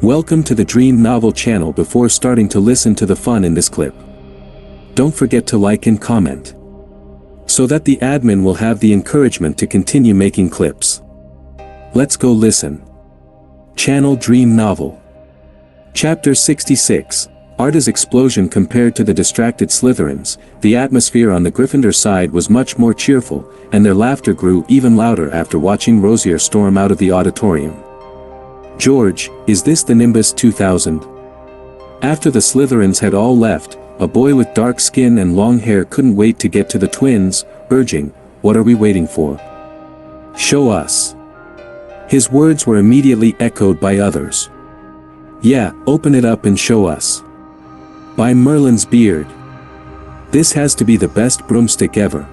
Welcome to the Dream Novel channel. Before starting to listen to the fun in this clip, don't forget to like and comment, so that the admin will have the encouragement to continue making clips. Let's go listen. Channel Dream Novel. Chapter 66. Arda's explosion. Compared to the distracted Slytherins, the atmosphere on the Gryffindor side was much more cheerful, and their laughter grew even louder after watching Rosier storm out of the auditorium. "George, is this the Nimbus 2000? After the Slytherins had all left, a boy with dark skin and long hair couldn't wait to get to the twins, urging, "What are we waiting for? Show us." His words were immediately echoed by others. "Yeah, open it up and show us. By Merlin's beard. This has to be the best broomstick ever.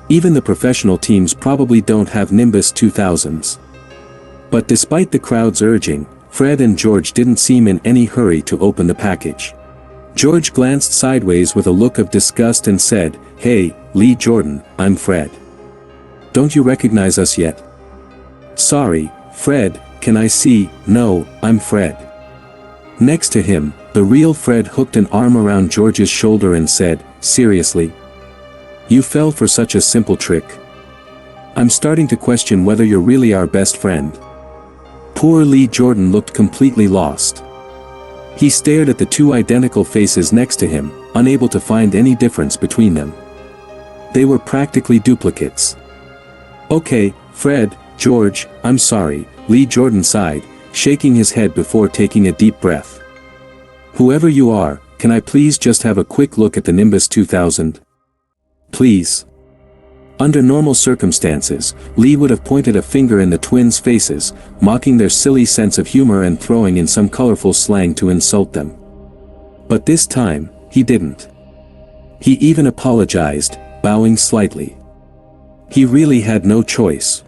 Even the professional teams probably don't have Nimbus 2000s. But despite the crowd's urging, Fred and George didn't seem in any hurry to open the package. George glanced sideways with a look of disgust and said, "Hey, Lee Jordan, I'm Fred. Don't you recognize us yet?" "Sorry, Fred, can I see?" "No, I'm Fred." Next to him, the real Fred hooked an arm around George's shoulder and said, "Seriously? You fell for such a simple trick? I'm starting to question whether you're really our best friend." Poor Lee Jordan looked completely lost. He stared at the two identical faces next to him, unable to find any difference between them. They were practically duplicates. "Okay, Fred, George, I'm sorry," Lee Jordan sighed, shaking his head before taking a deep breath. "Whoever you are, can I please just have a quick look at the Nimbus 2000? Please." Under normal circumstances, Lee would have pointed a finger in the twins' faces, mocking their silly sense of humor and throwing in some colorful slang to insult them. But this time, he didn't. He even apologized, bowing slightly. He really had no choice.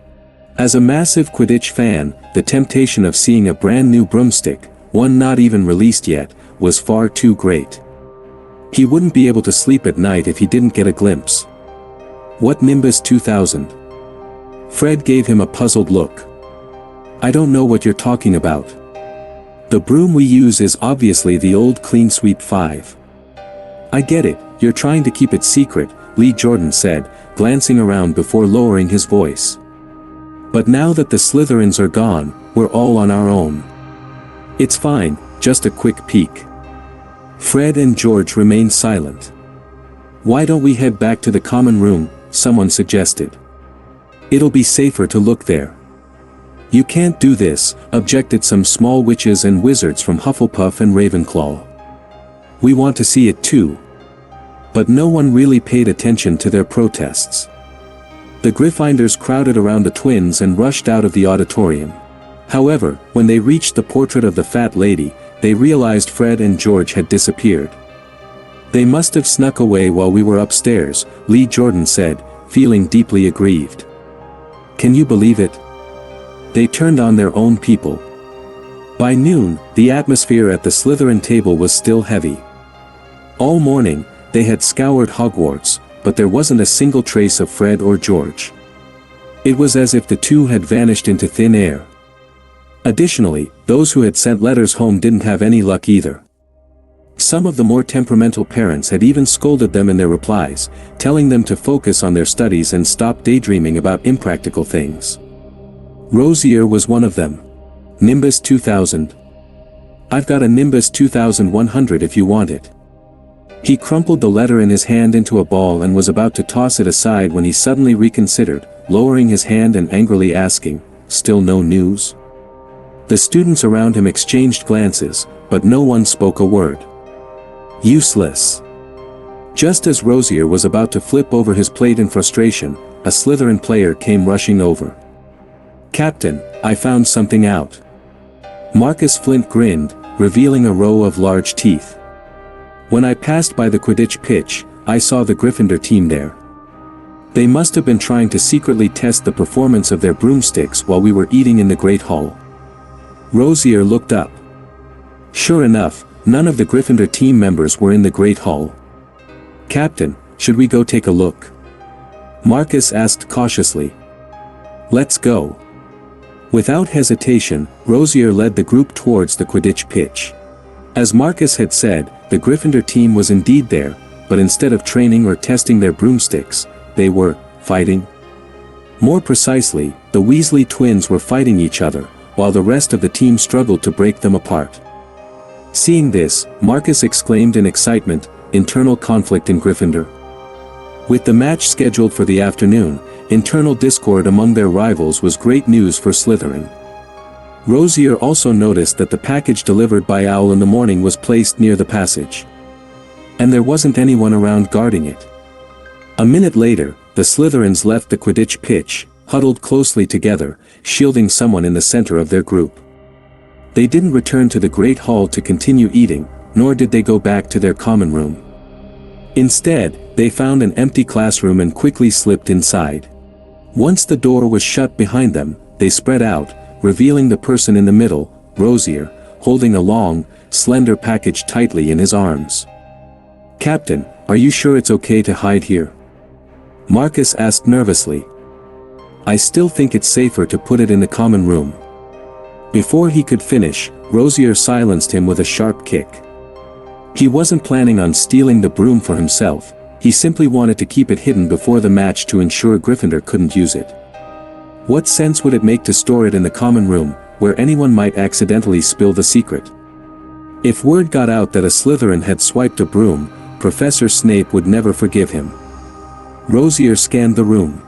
As a massive Quidditch fan, the temptation of seeing a brand new broomstick, one not even released yet, was far too great. He wouldn't be able to sleep at night if he didn't get a glimpse. "What Nimbus 2000? Fred gave him a puzzled look. "I don't know what you're talking about. The broom we use is obviously the old Clean Sweep 5. "I get it, you're trying to keep it secret," Lee Jordan said, glancing around before lowering his voice. "But now that the Slytherins are gone, we're all on our own. It's fine, just a quick peek." Fred and George remained silent. "Why don't we head back to the common room?" someone suggested. "It'll be safer to look there." "You can't do this," objected some small witches and wizards from Hufflepuff and Ravenclaw. "We want to see it too." But no one really paid attention to their protests. The Gryffindors crowded around the twins and rushed out of the auditorium. However, when they reached the portrait of the fat lady, they realized Fred and George had disappeared. "They must have snuck away while we were upstairs," Lee Jordan said, feeling deeply aggrieved. "Can you believe it? They turned on their own people." By noon, the atmosphere at the Slytherin table was still heavy. All morning, they had scoured Hogwarts, but there wasn't a single trace of Fred or George. It was as if the two had vanished into thin air. Additionally, those who had sent letters home didn't have any luck either. Some of the more temperamental parents had even scolded them in their replies, telling them to focus on their studies and stop daydreaming about impractical things. Rosier was one of them. "Nimbus 2000. I've got a Nimbus 2100 if you want it." He crumpled the letter in his hand into a ball and was about to toss it aside when he suddenly reconsidered, lowering his hand and angrily asking, "Still no news?" The students around him exchanged glances, but no one spoke a word. Useless. Just as Rosier was about to flip over his plate in frustration, a Slytherin player came rushing over. "Captain, I found something out." Marcus Flint grinned, revealing a row of large teeth. "When I passed by the Quidditch pitch, I saw the Gryffindor team there. They must have been trying to secretly test the performance of their broomsticks while we were eating in the Great Hall." Rosier looked up. Sure enough, none of the Gryffindor team members were in the Great Hall. "Captain, should we go take a look?" Marcus asked cautiously. "Let's go." Without hesitation, Rosier led the group towards the Quidditch pitch. As Marcus had said, the Gryffindor team was indeed there, but instead of training or testing their broomsticks, they were fighting. More precisely, the Weasley twins were fighting each other, while the rest of the team struggled to break them apart. Seeing this, Marcus exclaimed in excitement, "Internal conflict in Gryffindor." With the match scheduled for the afternoon, internal discord among their rivals was great news for Slytherin. Rosier also noticed that the package delivered by Owl in the morning was placed near the passage. And there wasn't anyone around guarding it. A minute later, the Slytherins left the Quidditch pitch, huddled closely together, shielding someone in the center of their group. They didn't return to the Great Hall to continue eating, nor did they go back to their common room. Instead, they found an empty classroom and quickly slipped inside. Once the door was shut behind them, they spread out, revealing the person in the middle, Rosier, holding a long, slender package tightly in his arms. "Captain, are you sure it's okay to hide here?" Marcus asked nervously. "I still think it's safer to put it in the common room." Before he could finish, Rosier silenced him with a sharp kick. He wasn't planning on stealing the broom for himself, he simply wanted to keep it hidden before the match to ensure Gryffindor couldn't use it. What sense would it make to store it in the common room, where anyone might accidentally spill the secret? If word got out that a Slytherin had swiped a broom, Professor Snape would never forgive him. Rosier scanned the room.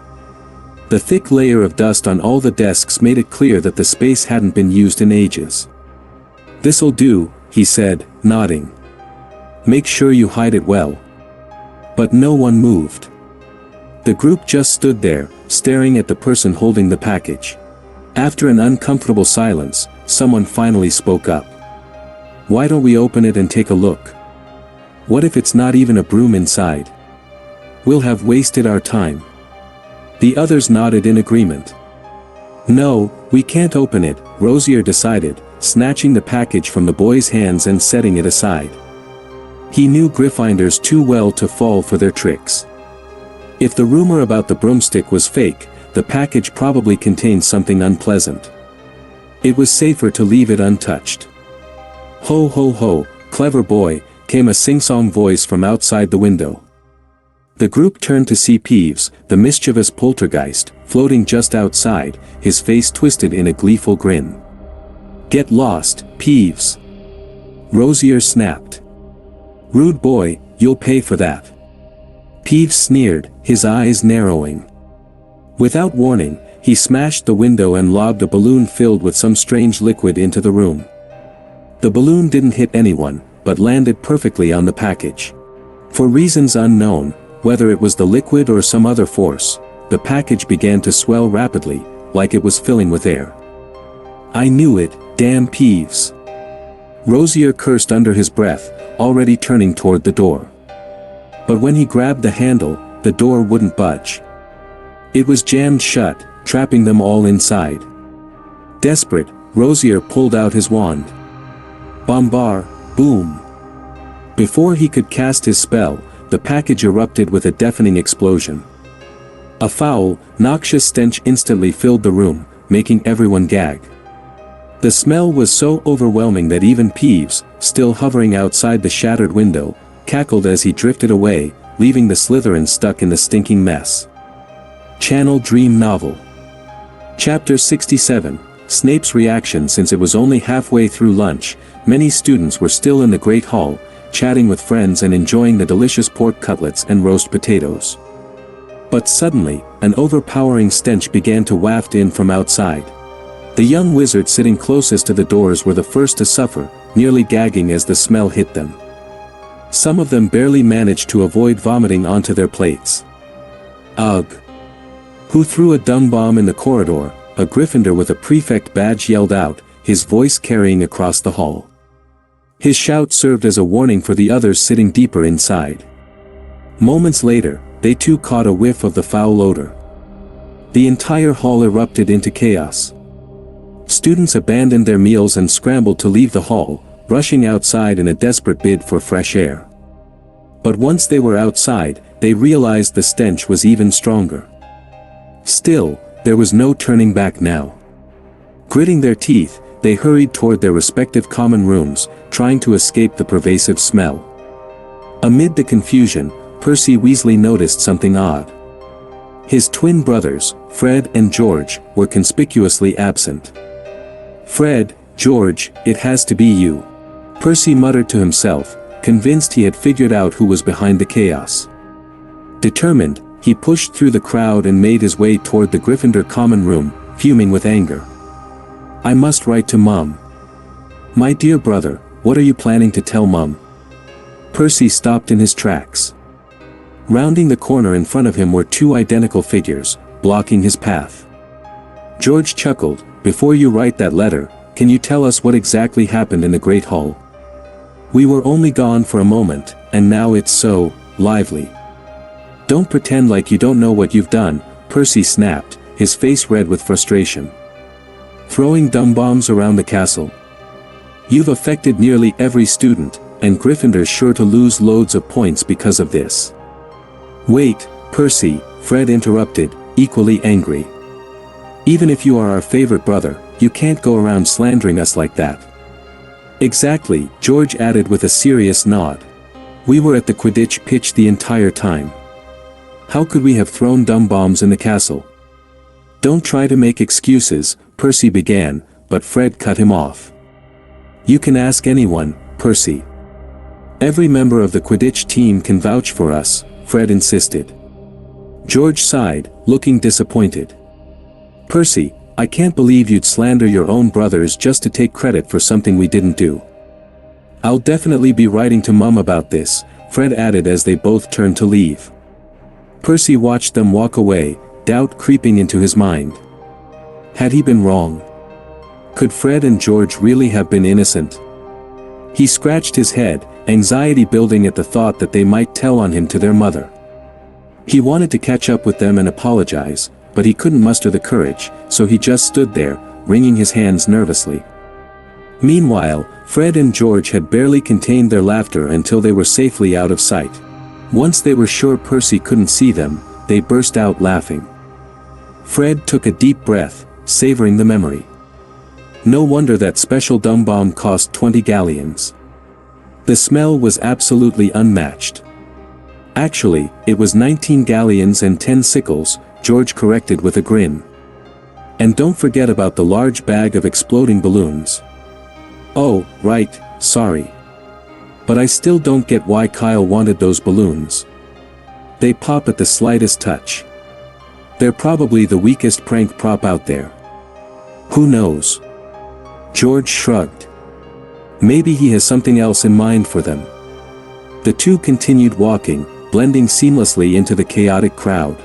The thick layer of dust on all the desks made it clear that the space hadn't been used in ages. "This'll do," he said, nodding. "Make sure you hide it well." But no one moved. The group just stood there, staring at the person holding the package. After an uncomfortable silence, someone finally spoke up. "Why don't we open it and take a look? What if it's not even a broom inside? We'll have wasted our time." The others nodded in agreement. "No, we can't open it," Rosier decided, snatching the package from the boy's hands and setting it aside. He knew Gryffindors too well to fall for their tricks. If the rumor about the broomstick was fake, the package probably contained something unpleasant. It was safer to leave it untouched. "Ho ho ho, clever boy," came a sing-song voice from outside the window. The group turned to see Peeves, the mischievous poltergeist, floating just outside, his face twisted in a gleeful grin. "Get lost, Peeves!" Rosier snapped. "Rude boy, you'll pay for that." Peeves sneered, his eyes narrowing. Without warning, he smashed the window and lobbed a balloon filled with some strange liquid into the room. The balloon didn't hit anyone, but landed perfectly on the package. For reasons unknown, whether it was the liquid or some other force, the package began to swell rapidly, like it was filling with air. "I knew it, damn Peeves!" Rosier cursed under his breath, already turning toward the door. But when he grabbed the handle, the door wouldn't budge. It was jammed shut, trapping them all inside. Desperate, Rosier pulled out his wand. Bombar, boom! Before he could cast his spell, the package erupted with a deafening explosion. A foul, noxious stench instantly filled the room, making everyone gag. The smell was so overwhelming that even Peeves, still hovering outside the shattered window, cackled as he drifted away, leaving the Slytherin stuck in the stinking mess. Channel Dream Novel. Chapter 67, Snape's reaction. Since it was only halfway through lunch, many students were still in the Great Hall, chatting with friends and enjoying the delicious pork cutlets and roast potatoes. But suddenly, an overpowering stench began to waft in from outside. The young wizards sitting closest to the doors were the first to suffer, nearly gagging as the smell hit them. Some of them barely managed to avoid vomiting onto their plates. "Ugh! Who threw a dung bomb in the corridor?" a Gryffindor with a prefect badge yelled out, his voice carrying across the hall. His shout served as a warning for the others sitting deeper inside. Moments later, they too caught a whiff of the foul odor. The entire hall erupted into chaos. Students abandoned their meals and scrambled to leave the hall, rushing outside in a desperate bid for fresh air. But once they were outside, they realized the stench was even stronger. Still, there was no turning back now. Gritting their teeth, they hurried toward their respective common rooms, trying to escape the pervasive smell. Amid the confusion, Percy Weasley noticed something odd. His twin brothers, Fred and George, were conspicuously absent. "Fred, George, it has to be you," Percy muttered to himself, convinced he had figured out who was behind the chaos. Determined, he pushed through the crowd and made his way toward the Gryffindor common room, fuming with anger. "I must write to Mum. My dear brother, what are you planning to tell Mum?" Percy stopped in his tracks. Rounding the corner in front of him were two identical figures, blocking his path. George chuckled, "Before you write that letter, can you tell us what exactly happened in the Great Hall? We were only gone for a moment, and now it's so lively." "Don't pretend like you don't know what you've done," Percy snapped, his face red with frustration. "Throwing dumb bombs around the castle? You've affected nearly every student, and Gryffindor's sure to lose loads of points because of this." "Wait, Percy," Fred interrupted, equally angry. "Even if you are our favorite brother, you can't go around slandering us like that." "Exactly," George added with a serious nod. "We were at the Quidditch pitch the entire time. How could we have thrown dumb bombs in the castle?" "Don't try to make excuses," Percy began, but Fred cut him off. "You can ask anyone, Percy. Every member of the Quidditch team can vouch for us," Fred insisted. George sighed, looking disappointed. "Percy, I can't believe you'd slander your own brothers just to take credit for something we didn't do." "I'll definitely be writing to Mum about this," Fred added as they both turned to leave. Percy watched them walk away, doubt creeping into his mind. Had he been wrong? Could Fred and George really have been innocent? He scratched his head, anxiety building at the thought that they might tell on him to their mother. He wanted to catch up with them and apologize, but he couldn't muster the courage, so he just stood there, wringing his hands nervously. Meanwhile, Fred and George had barely contained their laughter until they were safely out of sight. Once they were sure Percy couldn't see them, they burst out laughing. Fred took a deep breath, savoring the memory. No wonder that special dumb bomb cost 20 galleons. The smell was absolutely unmatched. Actually, it was 19 galleons and 10 sickles, George corrected with a grin. And don't forget about the large bag of exploding balloons. "Oh, right, sorry. But I still don't get why Kyle wanted those balloons. They pop at the slightest touch. They're probably the weakest prank prop out there." "Who knows?" George shrugged. "Maybe he has something else in mind for them." The two continued walking, blending seamlessly into the chaotic crowd.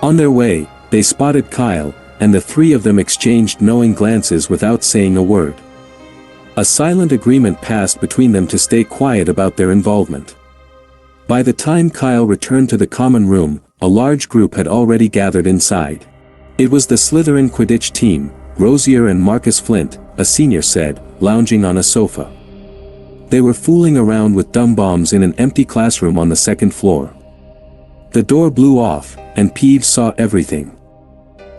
On their way, they spotted Kyle, and the three of them exchanged knowing glances without saying a word. A silent agreement passed between them to stay quiet about their involvement. By the time Kyle returned to the common room, a large group had already gathered inside. It was the Slytherin Quidditch team, Rosier and Marcus Flint, a senior said, lounging on a sofa. They were fooling around with dumb bombs in an empty classroom on the second floor. The door blew off, and Peeves saw everything.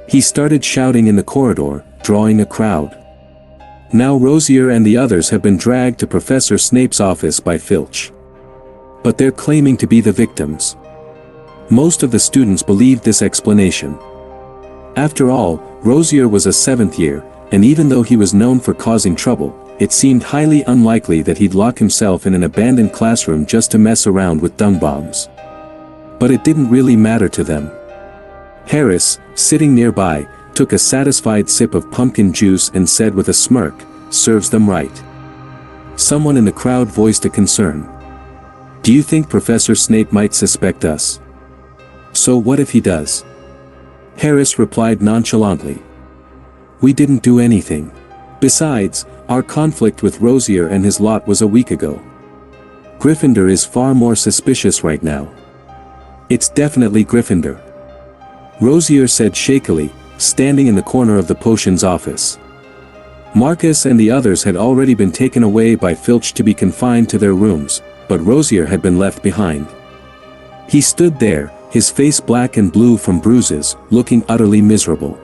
He started shouting in the corridor, drawing a crowd. Now Rosier and the others have been dragged to Professor Snape's office by Filch. But they're claiming to be the victims. Most of the students believed this explanation. After all, Rosier was a 7th year, and even though he was known for causing trouble, it seemed highly unlikely that he'd lock himself in an abandoned classroom just to mess around with dung bombs. But it didn't really matter to them. Harris, sitting nearby, took a satisfied sip of pumpkin juice and said with a smirk, "Serves them right." Someone in the crowd voiced a concern. "Do you think Professor Snape might suspect us?" "So what if he does?" Harris replied nonchalantly. "We didn't do anything. Besides, our conflict with Rosier and his lot was a week ago. Gryffindor is far more suspicious right now." "It's definitely Gryffindor," Rosier said shakily, standing in the corner of the potions office. Marcus and the others had already been taken away by Filch to be confined to their rooms, but Rosier had been left behind. He stood there, his face black and blue from bruises, looking utterly miserable.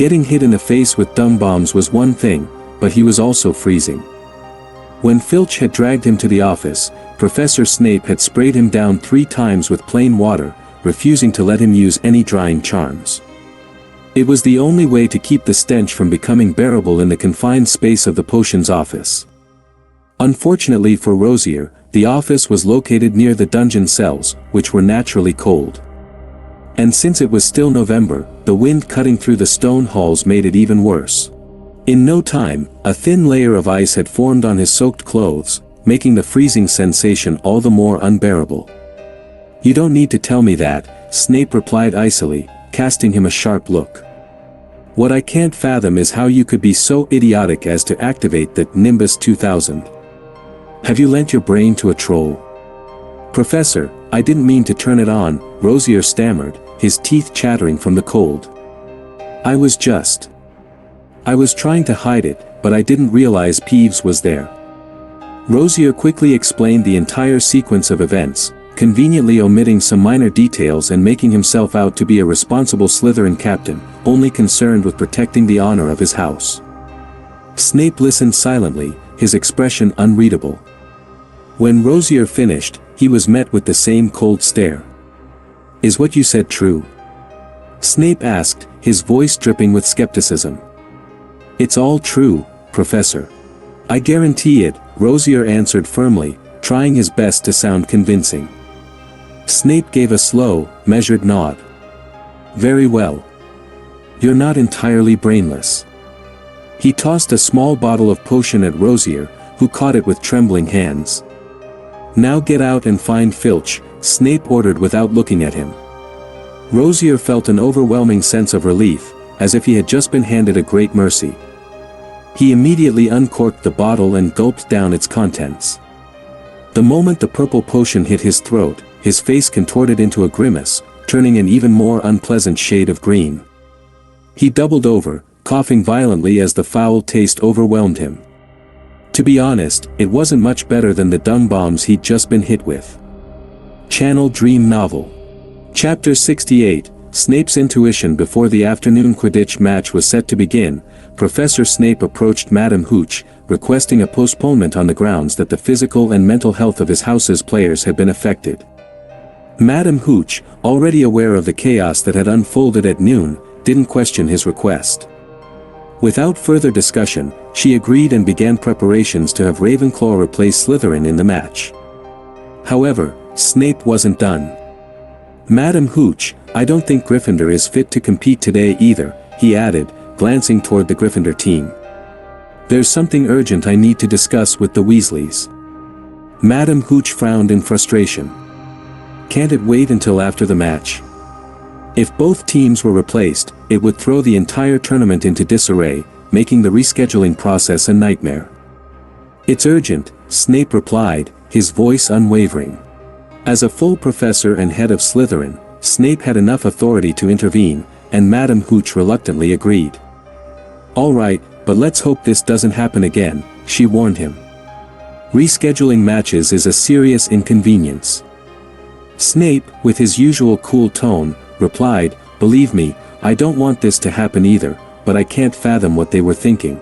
Getting hit in the face with dung bombs was one thing, but he was also freezing. When Filch had dragged him to the office, Professor Snape had sprayed him down 3 times with plain water, refusing to let him use any drying charms. It was the only way to keep the stench from becoming bearable in the confined space of the potions office. Unfortunately for Rosier, the office was located near the dungeon cells, which were naturally cold. And since it was still November, the wind cutting through the stone halls made it even worse. In no time, a thin layer of ice had formed on his soaked clothes, making the freezing sensation all the more unbearable. "You don't need to tell me that," Snape replied icily, casting him a sharp look. "What I can't fathom is how you could be so idiotic as to activate the Nimbus 2000. Have you lent your brain to a troll?" "Professor, I didn't mean to turn it on," Rosier stammered, his teeth chattering from the cold. I was trying to hide it, but I didn't realize Peeves was there." Rosier quickly explained the entire sequence of events, conveniently omitting some minor details and making himself out to be a responsible Slytherin captain, only concerned with protecting the honor of his house. Snape listened silently, his expression unreadable. When Rosier finished, he was met with the same cold stare. "Is what you said true?" Snape asked, his voice dripping with skepticism. "It's all true, Professor. I guarantee it," Rosier answered firmly, trying his best to sound convincing. Snape gave a slow, measured nod. "Very well. You're not entirely brainless." He tossed a small bottle of potion at Rosier, who caught it with trembling hands. "Now get out and find Filch," Snape ordered without looking at him. Rosier felt an overwhelming sense of relief, as if he had just been handed a great mercy. He immediately uncorked the bottle and gulped down its contents. The moment the purple potion hit his throat, his face contorted into a grimace, turning an even more unpleasant shade of green. He doubled over, coughing violently as the foul taste overwhelmed him. To be honest, it wasn't much better than the dung bombs he'd just been hit with. Channel Dream Novel. Chapter 68, Snape's Intuition. Before the afternoon Quidditch match was set to begin, Professor Snape approached Madame Hooch, requesting a postponement on the grounds that the physical and mental health of his house's players had been affected. Madame Hooch, already aware of the chaos that had unfolded at noon, didn't question his request. Without further discussion, she agreed and began preparations to have Ravenclaw replace Slytherin in the match. However, Snape wasn't done. "Madame Hooch, I don't think Gryffindor is fit to compete today either," he added, glancing toward the Gryffindor team. "There's something urgent I need to discuss with the Weasleys." Madame Hooch frowned in frustration. "Can't it wait until after the match?" If both teams were replaced, it would throw the entire tournament into disarray, making the rescheduling process a nightmare. "It's urgent," Snape replied, his voice unwavering. As a full professor and head of Slytherin, Snape had enough authority to intervene, and Madame Hooch reluctantly agreed. "All right, but let's hope this doesn't happen again," she warned him. "Rescheduling matches is a serious inconvenience." Snape, with his usual cool tone, replied, "Believe me, I don't want this to happen either, but I can't fathom what they were thinking."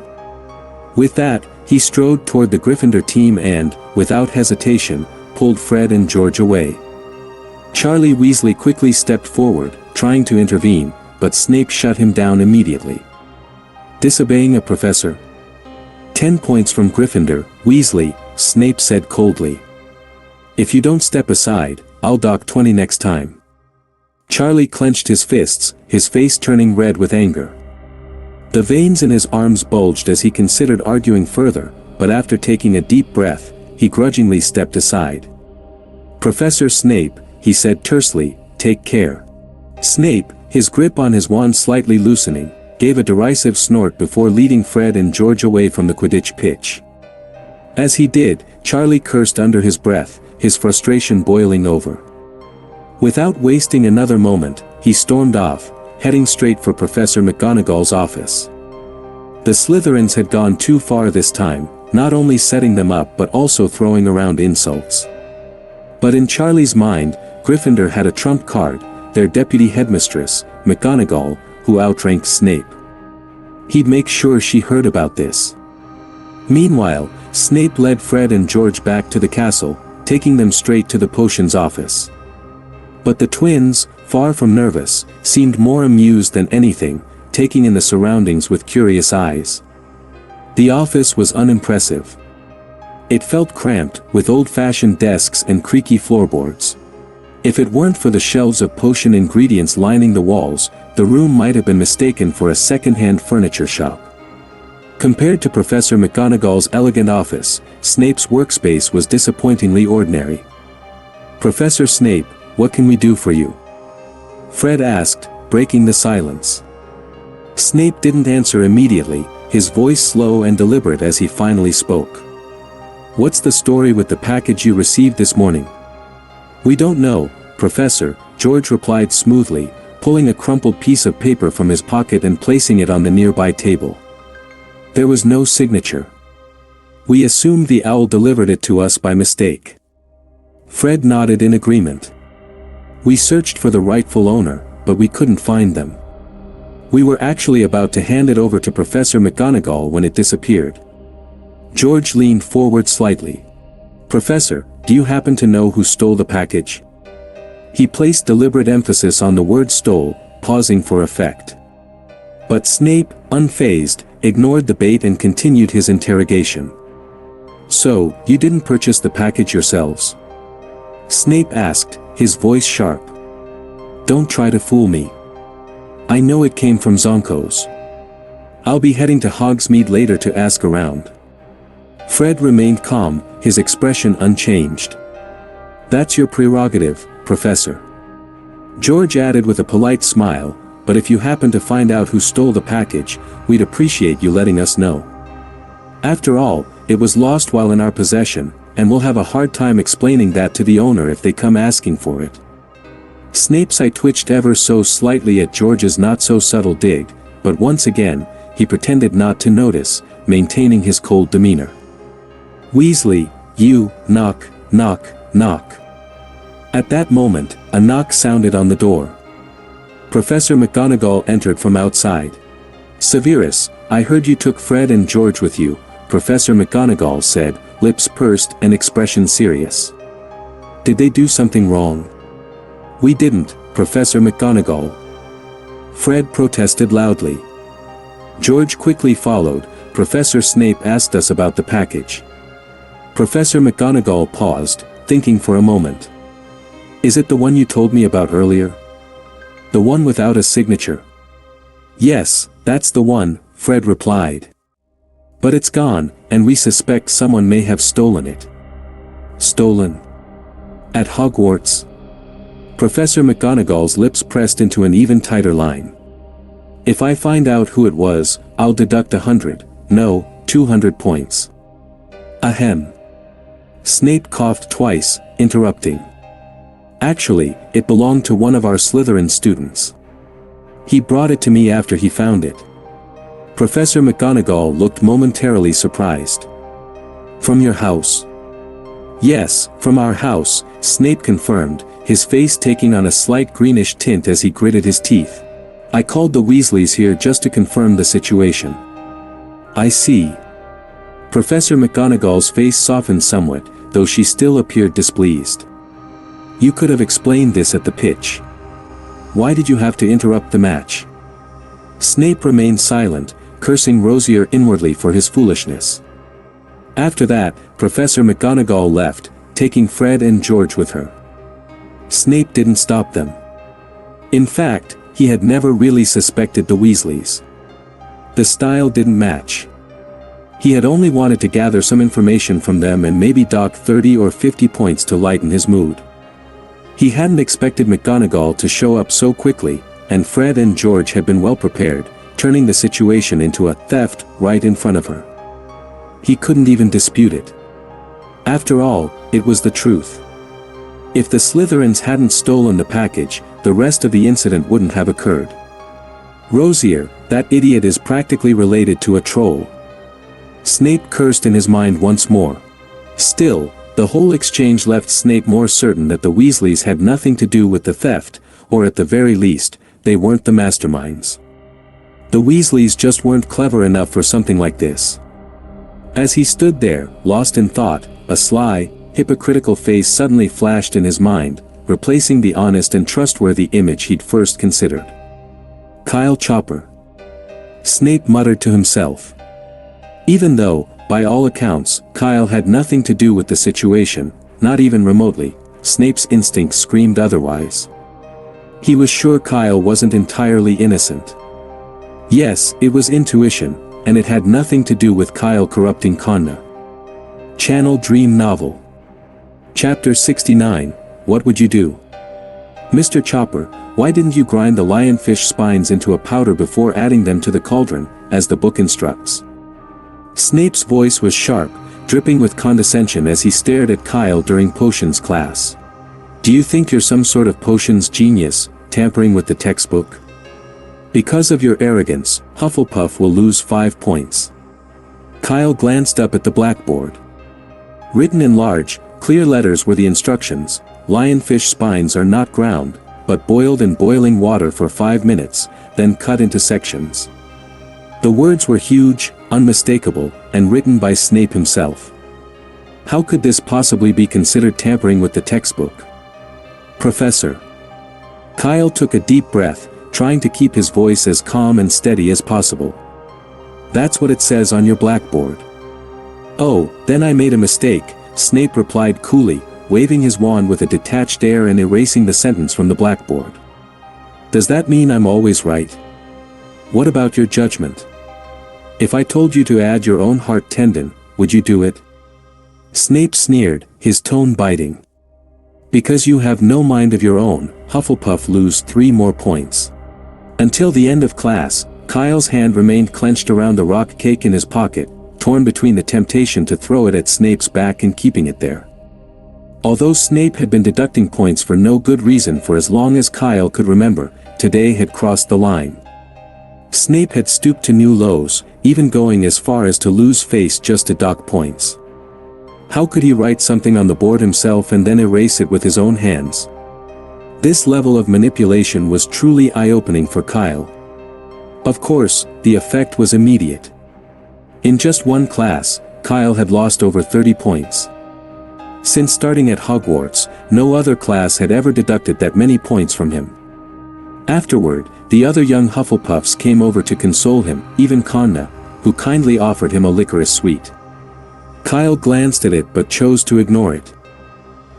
With that, he strode toward the Gryffindor team and, without hesitation, pulled Fred and George away. Charlie Weasley quickly stepped forward, trying to intervene, but Snape shut him down immediately. "Disobeying a professor? 10 points from Gryffindor, Weasley," Snape said coldly. "If you don't step aside, I'll dock 20 next time." Charlie clenched his fists, his face turning red with anger. The veins in his arms bulged as he considered arguing further, but after taking a deep breath, he grudgingly stepped aside. "Professor Snape," he said tersely, "take care." Snape, his grip on his wand slightly loosening, gave a derisive snort before leading Fred and George away from the Quidditch pitch. As he did, Charlie cursed under his breath, his frustration boiling over. Without wasting another moment, he stormed off, heading straight for Professor McGonagall's office. The Slytherins had gone too far this time, not only setting them up but also throwing around insults. But in Charlie's mind, Gryffindor had a trump card, their deputy headmistress, McGonagall, who outranked Snape. He'd make sure she heard about this. Meanwhile, Snape led Fred and George back to the castle, taking them straight to the potions office. But the twins, far from nervous, seemed more amused than anything, taking in the surroundings with curious eyes. The office was unimpressive. It felt cramped, with old-fashioned desks and creaky floorboards. If it weren't for the shelves of potion ingredients lining the walls, the room might have been mistaken for a second-hand furniture shop. Compared to Professor McGonagall's elegant office, Snape's workspace was disappointingly ordinary. "Professor Snape, what can we do for you?" Fred asked, breaking the silence. Snape didn't answer immediately, his voice slow and deliberate as he finally spoke. "What's the story with the package you received this morning?" "We don't know, Professor," George replied smoothly, pulling a crumpled piece of paper from his pocket and placing it on the nearby table. There was no signature. "We assumed the owl delivered it to us by mistake." Fred nodded in agreement. "We searched for the rightful owner, but we couldn't find them. We were actually about to hand it over to Professor McGonagall when it disappeared." George leaned forward slightly. "Professor, do you happen to know who stole the package?" He placed deliberate emphasis on the word stole, pausing for effect. But Snape, unfazed, ignored the bait and continued his interrogation. "So, you didn't purchase the package yourselves?" Snape asked, his voice sharp. "Don't try to fool me. I know it came from Zonko's. I'll be heading to Hogsmeade later to ask around." Fred remained calm, his expression unchanged. "That's your prerogative, Professor." George added with a polite smile, "But if you happen to find out who stole the package, we'd appreciate you letting us know. After all, it was lost while in our possession, and we'll have a hard time explaining that to the owner if they come asking for it." Snape's eye twitched ever so slightly at George's not-so-subtle dig, but once again, he pretended not to notice, maintaining his cold demeanor. "Weasley, you, knock, knock, knock." At that moment, a knock sounded on the door. Professor McGonagall entered from outside. "Severus, I heard you took Fred and George with you," Professor McGonagall said, lips pursed and expression serious. "Did they do something wrong?" "We didn't, Professor McGonagall." Fred protested loudly. George quickly followed. "Professor Snape asked us about the package." Professor McGonagall paused, thinking for a moment. "Is it the one you told me about earlier? The one without a signature?" "Yes, that's the one," Fred replied. "But it's gone, and we suspect someone may have stolen it." "Stolen? At Hogwarts?" Professor McGonagall's lips pressed into an even tighter line. "If I find out who it was, I'll deduct 100, no, 200 points." "Ahem." Snape coughed twice, interrupting. "Actually, it belonged to one of our Slytherin students. He brought it to me after he found it." Professor McGonagall looked momentarily surprised. "From your house?" "Yes, from our house," Snape confirmed, his face taking on a slight greenish tint as he gritted his teeth. "I called the Weasleys here just to confirm the situation." "I see." Professor McGonagall's face softened somewhat, though she still appeared displeased. "You could have explained this at the pitch. Why did you have to interrupt the match?" Snape remained silent, cursing Rosier inwardly for his foolishness. After that, Professor McGonagall left, taking Fred and George with her. Snape didn't stop them. In fact, he had never really suspected the Weasleys. The style didn't match. He had only wanted to gather some information from them and maybe dock 30 or 50 points to lighten his mood. He hadn't expected McGonagall to show up so quickly, and Fred and George had been well prepared, turning the situation into a theft right in front of her. He couldn't even dispute it. After all, it was the truth. If the Slytherins hadn't stolen the package, the rest of the incident wouldn't have occurred. Rosier, that idiot is practically related to a troll. Snape cursed in his mind once more. Still, the whole exchange left Snape more certain that the Weasleys had nothing to do with the theft, or at the very least, they weren't the masterminds. The Weasleys just weren't clever enough for something like this. As he stood there, lost in thought, a sly, hypocritical face suddenly flashed in his mind, replacing the honest and trustworthy image he'd first considered. Kyle Chopper. Snape muttered to himself. Even though, by all accounts, Kyle had nothing to do with the situation, not even remotely, Snape's instincts screamed otherwise. He was sure Kyle wasn't entirely innocent. Yes, it was intuition, and it had nothing to do with Kyle corrupting Conda. Channel Dream Novel. Chapter 69, What Would You Do? Mr. Chopper, why didn't you grind the lionfish spines into a powder before adding them to the cauldron, as the book instructs? Snape's voice was sharp, dripping with condescension as he stared at Kyle during potions class. Do you think you're some sort of potions genius, tampering with the textbook? Because of your arrogance, Hufflepuff will lose 5 points. Kyle glanced up at the blackboard. Written in large, clear letters were the instructions: lionfish spines are not ground, but boiled in boiling water for 5 minutes, then cut into sections. The words were huge, unmistakable, and written by Snape himself. How could this possibly be considered tampering with the textbook? Professor. Kyle took a deep breath, trying to keep his voice as calm and steady as possible. That's what it says on your blackboard. Oh, then I made a mistake, Snape replied coolly, waving his wand with a detached air and erasing the sentence from the blackboard. Does that mean I'm always right? What about your judgment? If I told you to add your own heart tendon, would you do it? Snape sneered, his tone biting. Because you have no mind of your own, Hufflepuff lose 3 more points. Until the end of class, Kyle's hand remained clenched around the rock cake in his pocket, torn between the temptation to throw it at Snape's back and keeping it there. Although Snape had been deducting points for no good reason for as long as Kyle could remember, today had crossed the line. Snape had stooped to new lows, even going as far as to lose face just to dock points. How could he write something on the board himself and then erase it with his own hands? This level of manipulation was truly eye-opening for Kyle. Of course, the effect was immediate. In just one class, Kyle had lost over 30 points. Since starting at Hogwarts, no other class had ever deducted that many points from him. Afterward, the other young Hufflepuffs came over to console him, even Conda, who kindly offered him a licorice sweet. Kyle glanced at it but chose to ignore it.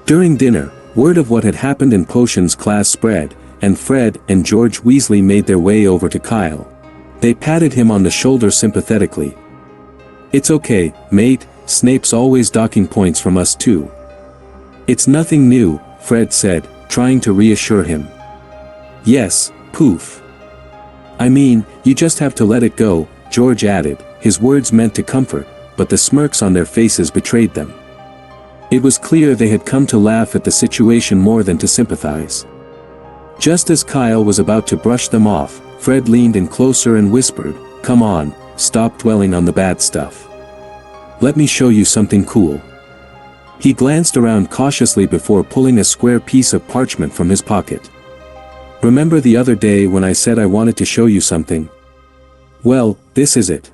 During dinner, word of what had happened in potions class spread, and Fred and George Weasley made their way over to Kyle. They patted him on the shoulder sympathetically. It's okay, mate, Snape's always docking points from us too. It's nothing new, Fred said, trying to reassure him. Yes, poof. I mean, you just have to let it go, George added, his words meant to comfort, but the smirks on their faces betrayed them. It was clear they had come to laugh at the situation more than to sympathize. Just as Kyle was about to brush them off, Fred leaned in closer and whispered, "Come on, stop dwelling on the bad stuff. Let me show you something cool." He glanced around cautiously before pulling a square piece of parchment from his pocket. "Remember the other day when I said I wanted to show you something? Well, this is it."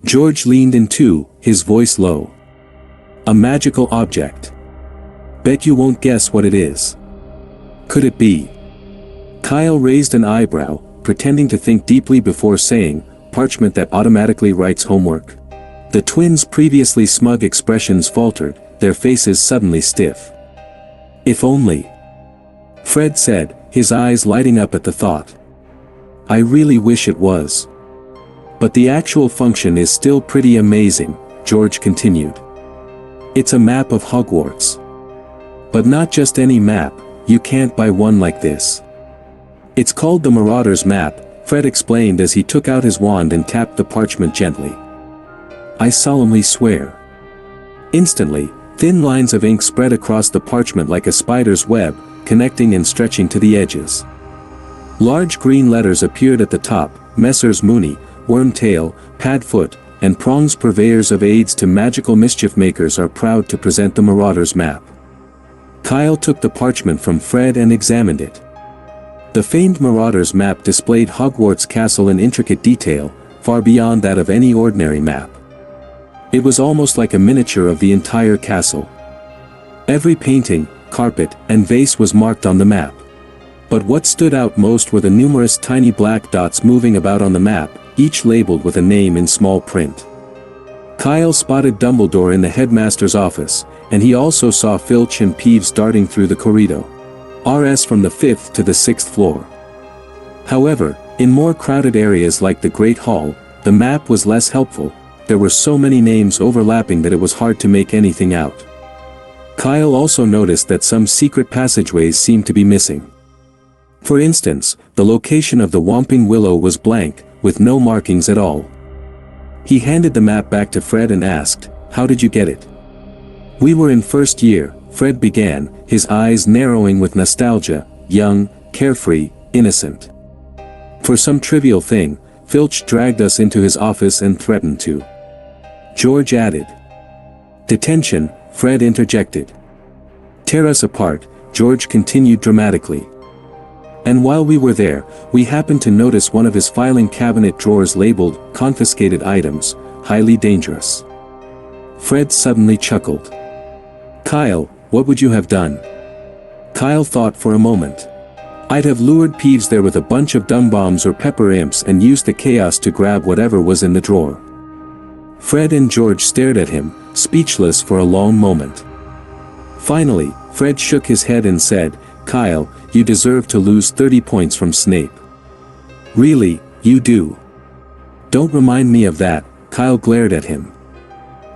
George leaned in too, his voice low. "A magical object. Bet you won't guess what it is. Could it be?" Kyle raised an eyebrow, pretending to think deeply before saying, "Parchment that automatically writes homework?" The twins' previously smug expressions faltered, their faces suddenly stiff. "If only," Fred said, his eyes lighting up at the thought. "I really wish it was. But the actual function is still pretty amazing," George continued. "It's a map of Hogwarts. But not just any map, you can't buy one like this. It's called the Marauder's Map," Fred explained as he took out his wand and tapped the parchment gently. "I solemnly swear." Instantly, thin lines of ink spread across the parchment like a spider's web, connecting and stretching to the edges. Large green letters appeared at the top: Messrs. Mooney, Wormtail, Padfoot, and Prongs, purveyors of aids to magical mischief makers, are proud to present the Marauder's Map. Kyle took the parchment from Fred and examined it. The famed Marauder's map displayed Hogwarts castle in intricate detail, far beyond that of any ordinary map. It was almost like a miniature of the entire castle. Every painting, carpet, and vase was marked on the map. But what stood out most were the numerous tiny black dots moving about on the map, each labeled with a name in small print. Kyle spotted Dumbledore in the headmaster's office, and he also saw Filch and Peeves darting through the corridor. RS from the 5th to the 6th floor. However, in more crowded areas like the Great Hall, the map was less helpful. There were so many names overlapping that it was hard to make anything out. Kyle also noticed that some secret passageways seemed to be missing. For instance, the location of the Whomping Willow was blank, with no markings at all. He handed the map back to Fred and asked, "How did you get it?" "We were in first year," Fred began, his eyes narrowing with nostalgia, young, carefree, innocent. "For some trivial thing, Filch dragged us into his office and threatened to." George added. "Detention," Fred interjected. "Tear us apart," George continued dramatically. "And while we were there, we happened to notice one of his filing cabinet drawers labeled, 'Confiscated Items, Highly Dangerous.'" Fred suddenly chuckled. "Kyle, what would you have done?" Kyle thought for a moment. "I'd have lured Peeves there with a bunch of dumb bombs or pepper imps and used the chaos to grab whatever was in the drawer." Fred and George stared at him, speechless for a long moment. Finally, Fred shook his head and said, "Kyle, you deserve to lose 30 points from Snape." "Really, you do?" "Don't remind me of that," Kyle glared at him.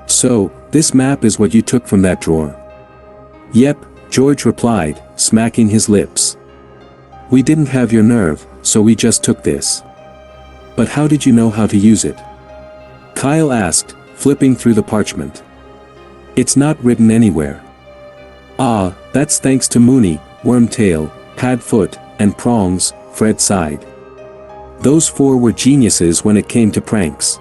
"So, this map is what you took from that drawer?" "Yep," George replied, smacking his lips. "We didn't have your nerve, so we just took this." "But how did you know how to use it?" Kyle asked, flipping through the parchment. "It's not written anywhere." "Ah, that's thanks to Moony, Wormtail, Padfoot, and Prongs," Fred sighed. "Those four were geniuses when it came to pranks."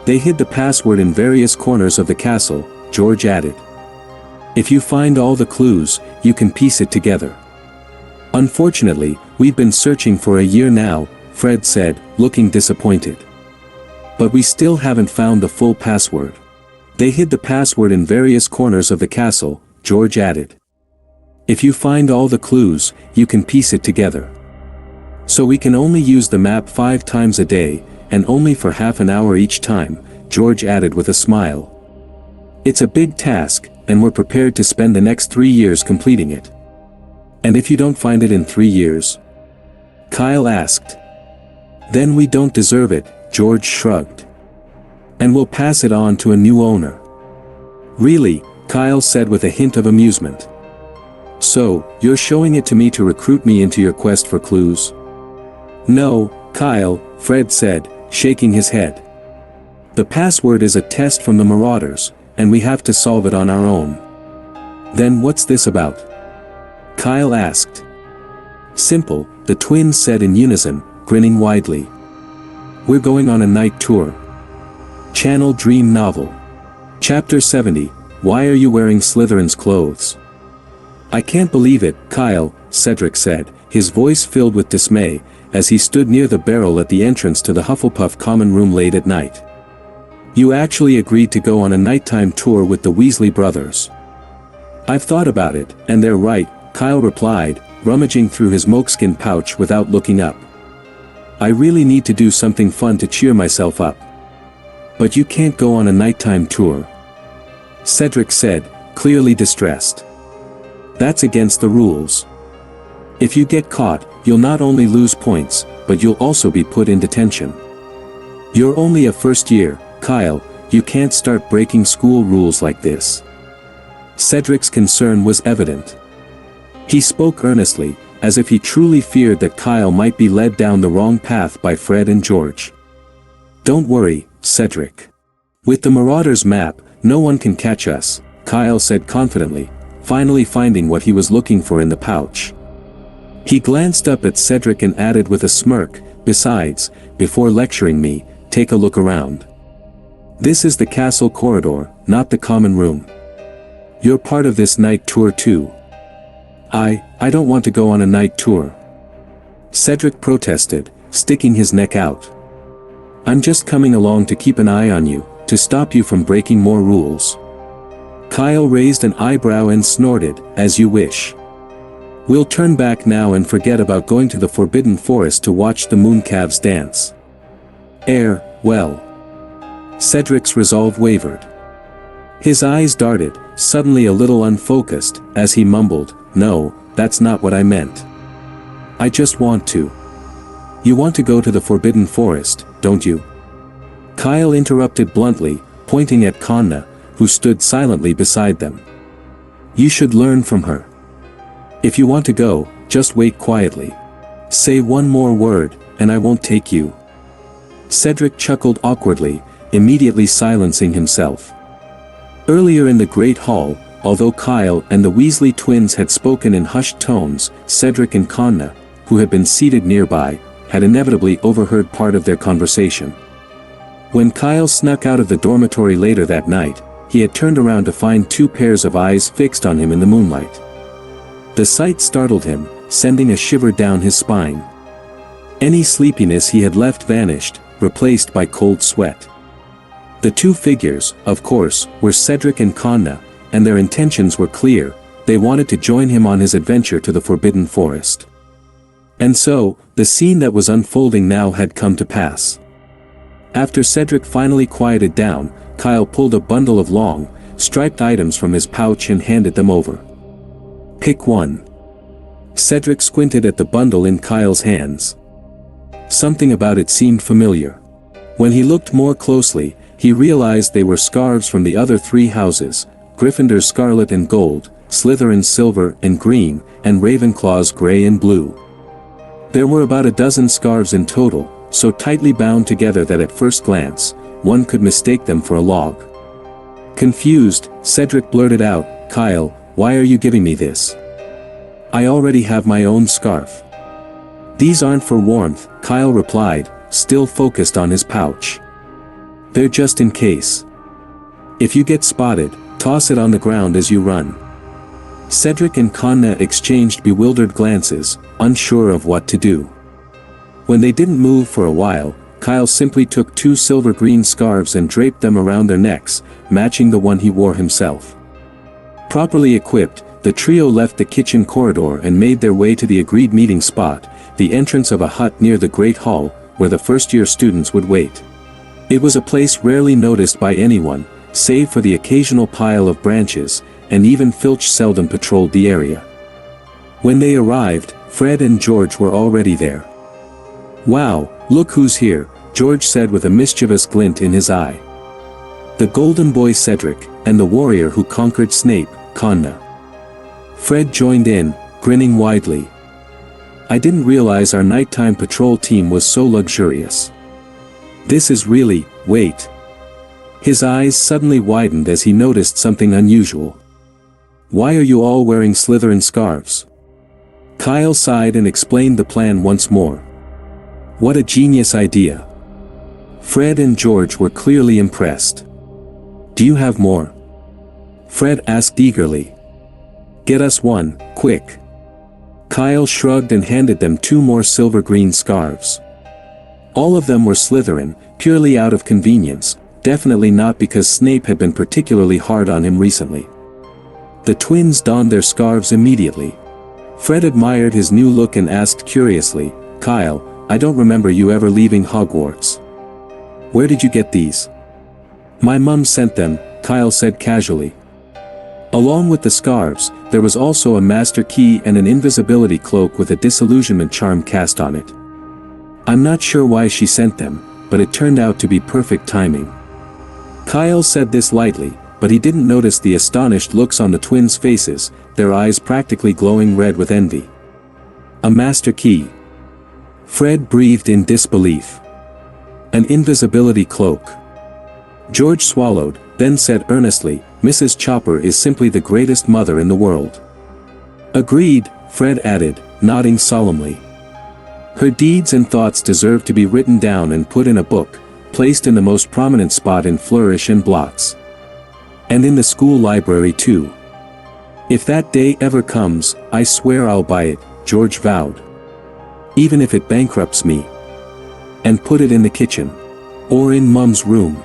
"They hid the password in various corners of the castle," George added. "If you find all the clues, you can piece it together." "Unfortunately, we've been searching for a year now," Fred said, looking disappointed. "But we still haven't found the full password." "They hid the password in various corners of the castle," George added. "If you find all the clues, you can piece it together." "So we can only use the map 5 times a day, and only for half an hour each time," George added with a smile. "It's a big task, and we're prepared to spend the next 3 years completing it." "And if you don't find it in 3 years?" Kyle asked. "Then we don't deserve it," George shrugged. "And we'll pass it on to a new owner." "Really?" Kyle said with a hint of amusement. "So, you're showing it to me to recruit me into your quest for clues?" "No, Kyle," Fred said, shaking his head. "The password is a test from the Marauders, and we have to solve it on our own." "Then what's this about?" Kyle asked. "Simple," the twins said in unison, grinning widely. "We're going on a night tour." Channel Dream Novel. Chapter 70, Why Are You Wearing Slytherin's Clothes? "I can't believe it, Kyle," Cedric said, his voice filled with dismay, as he stood near the barrel at the entrance to the Hufflepuff common room late at night. "You actually agreed to go on a nighttime tour with the Weasley brothers." "I've thought about it, and they're right," Kyle replied, rummaging through his moleskin pouch without looking up. "I really need to do something fun to cheer myself up." "But you can't go on a nighttime tour," Cedric said, clearly distressed. "That's against the rules. If you get caught, you'll not only lose points, but you'll also be put in detention. You're only a first year, Kyle, you can't start breaking school rules like this." Cedric's concern was evident. He spoke earnestly, as if he truly feared that Kyle might be led down the wrong path by Fred and George. "Don't worry, Cedric. With the Marauders map, no one can catch us," Kyle said confidently, finally finding what he was looking for in the pouch. He glanced up at Cedric and added with a smirk, "Besides, before lecturing me, take a look around. This is the castle corridor, not the common room. You're part of this night tour too." I don't want to go on a night tour." Cedric protested, sticking his neck out. I'm just coming along to keep an eye on you, to stop you from breaking more rules. Kyle raised an eyebrow and snorted, as you wish. We'll turn back now and forget about going to the Forbidden Forest to watch the mooncalves dance. Well. Cedric's resolve wavered. His eyes darted, suddenly a little unfocused, as he mumbled, No, that's not what I meant. I just want to. You want to go to the Forbidden Forest, don't you? Kyle interrupted bluntly, pointing at Kanna, who stood silently beside them. You should learn from her. If you want to go, just wait quietly. Say one more word, and I won't take you. Cedric chuckled awkwardly, immediately silencing himself. Earlier in the Great Hall, although Kyle and the Weasley twins had spoken in hushed tones, Cedric and Kanna, who had been seated nearby, had inevitably overheard part of their conversation. When Kyle snuck out of the dormitory later that night, he had turned around to find two pairs of eyes fixed on him in the moonlight. The sight startled him, sending a shiver down his spine. Any sleepiness he had left vanished, replaced by cold sweat. The two figures, of course, were Cedric and Kanna, and their intentions were clear. They wanted to join him on his adventure to the Forbidden Forest. And so, the scene that was unfolding now had come to pass. After Cedric finally quieted down, Kyle pulled a bundle of long, striped items from his pouch and handed them over. Pick one. Cedric squinted at the bundle in Kyle's hands. Something about it seemed familiar. When he looked more closely, he realized they were scarves from the other three houses, Gryffindor's scarlet and gold, Slytherin's silver and green, and Ravenclaw's gray and blue. There were about a dozen scarves in total, so tightly bound together that at first glance, one could mistake them for a log. Confused, Cedric blurted out, Kyle, why are you giving me this? I already have my own scarf. These aren't for warmth, Kyle replied, still focused on his pouch. They're just in case. If you get spotted, toss it on the ground as you run. Cedric and Kanna exchanged bewildered glances, unsure of what to do. When they didn't move for a while, Kyle simply took two silver-green scarves and draped them around their necks, matching the one he wore himself. Properly equipped, the trio left the kitchen corridor and made their way to the agreed meeting spot, the entrance of a hut near the Great Hall, where the first-year students would wait. It was a place rarely noticed by anyone, save for the occasional pile of branches, and even Filch seldom patrolled the area. When they arrived, Fred and George were already there. Wow, look who's here, George said with a mischievous glint in his eye. The golden boy Cedric, and the warrior who conquered Snape, Kanna. Fred joined in, grinning widely. I didn't realize our nighttime patrol team was so luxurious. This is really, wait. His eyes suddenly widened as he noticed something unusual. Why are you all wearing Slytherin scarves? Kyle sighed and explained the plan once more. What a genius idea. Fred and George were clearly impressed. Do you have more? Fred asked eagerly. Get us one, quick. Kyle shrugged and handed them two more silver-green scarves. All of them were Slytherin, purely out of convenience, definitely not because Snape had been particularly hard on him recently. The twins donned their scarves immediately. Fred admired his new look and asked curiously, Kyle, I don't remember you ever leaving Hogwarts. Where did you get these? My mum sent them, Kyle said casually. Along with the scarves, there was also a master key and an invisibility cloak with a disillusionment charm cast on it. I'm not sure why she sent them, but it turned out to be perfect timing. Kyle said this lightly, but he didn't notice the astonished looks on the twins' faces, their eyes practically glowing red with envy. A master key. Fred breathed in disbelief. An invisibility cloak. George swallowed, then said earnestly, Mrs. Chopper is simply the greatest mother in the world. Agreed, Fred added, nodding solemnly. Her deeds and thoughts deserve to be written down and put in a book, placed in the most prominent spot in flourish and blots. And in the school library too. If that day ever comes, I swear I'll buy it, George vowed. even if it bankrupts me. And put it in the kitchen. Or in Mum's room.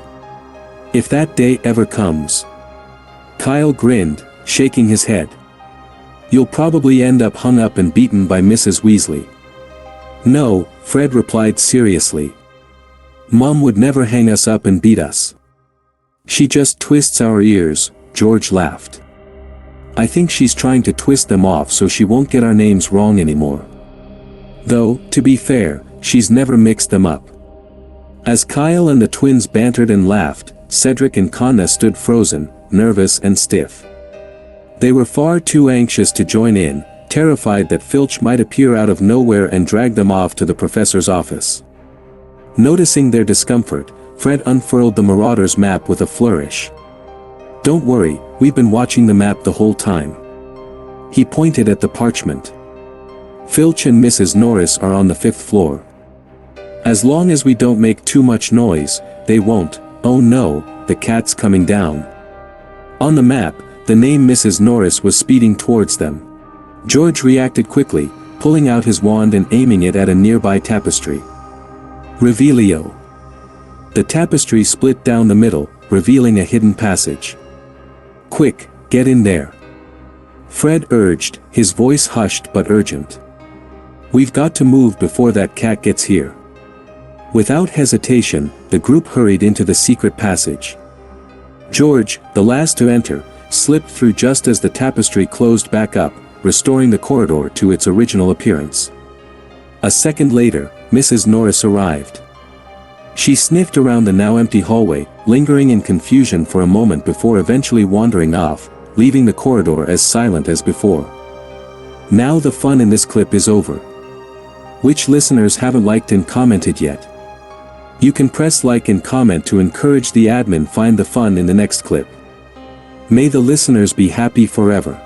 If that day ever comes. Kyle grinned, shaking his head. You'll probably end up hung up and beaten by Mrs. Weasley. No, Fred replied seriously. Mum would never hang us up and beat us. She just twists our ears, George laughed. I think she's trying to twist them off so she won't get our names wrong anymore. Though, to be fair, she's never mixed them up. As Kyle and the twins bantered and laughed, Cedric and Conna stood frozen, nervous and stiff. They were far too anxious to join in, terrified that Filch might appear out of nowhere and drag them off to the professor's office. Noticing their discomfort, Fred unfurled the Marauder's map with a flourish. Don't worry, we've been watching the map the whole time. He pointed at the parchment. Filch and Mrs. Norris are on the 5th floor. As long as we don't make too much noise, they won't. Oh no, the cat's coming down. On the map, the name Mrs. Norris was speeding towards them. George reacted quickly, pulling out his wand and aiming it at a nearby tapestry. Revelio. The tapestry split down the middle, revealing a hidden passage. Quick, get in there. Fred urged, his voice hushed but urgent. We've got to move before that cat gets here. Without hesitation, the group hurried into the secret passage. George, the last to enter, slipped through just as the tapestry closed back up, restoring the corridor to its original appearance. A second later, Mrs. Norris arrived. She sniffed around the now empty hallway, lingering in confusion for a moment before eventually wandering off, leaving the corridor as silent as before. Now the fun in this clip is over. Which listeners haven't liked and commented yet? You can press like and comment to encourage the admin find the fun in the next clip. May the listeners be happy forever.